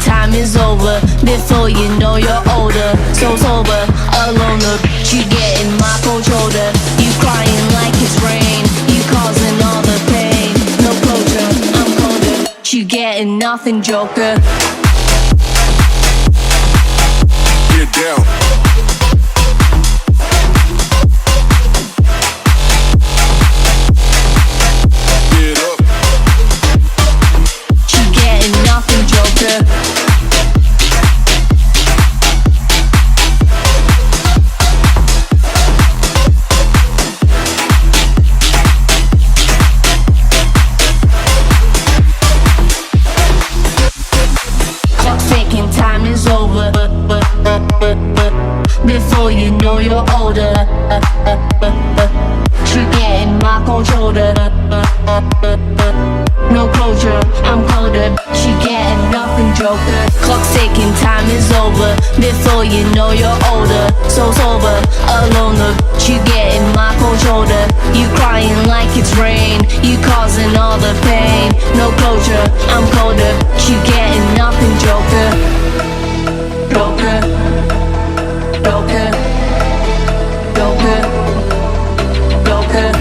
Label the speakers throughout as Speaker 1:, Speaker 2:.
Speaker 1: time is over. Before you know you're older. So sober, alone, look, you getting my cold shoulder. You crying like it's rain. You causing all the pain. No closure, I'm colder. You getting nothing, Joker.
Speaker 2: Get down.
Speaker 1: Before you know you're older. You're getting my cold shoulder. No closure, I'm colder. She getting nothing, Joker. Clock's ticking, time is over. Before you know you're older. So sober, alone, look, you getting my cold shoulder. You crying like it's rain. You causing all the pain. No closure, I'm colder. You getting nothing, Joker. Joker. Joker, Joker, Joker,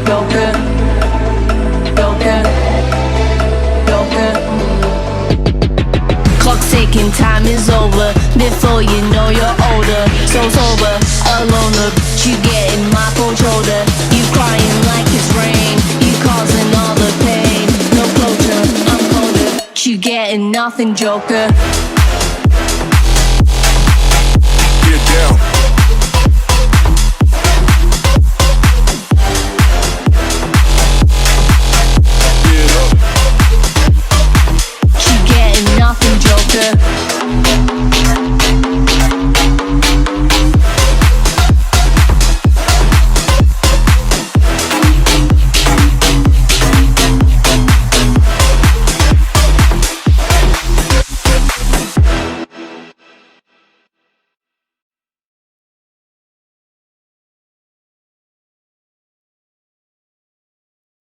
Speaker 1: Joker, Joker, Joker. Clock's ticking, time is over. Before you know you're older. So sober, alone, look, you getting my cold shoulder. You crying like it's rain. You causing all the pain. No closure, I'm colder. You getting nothing, Joker.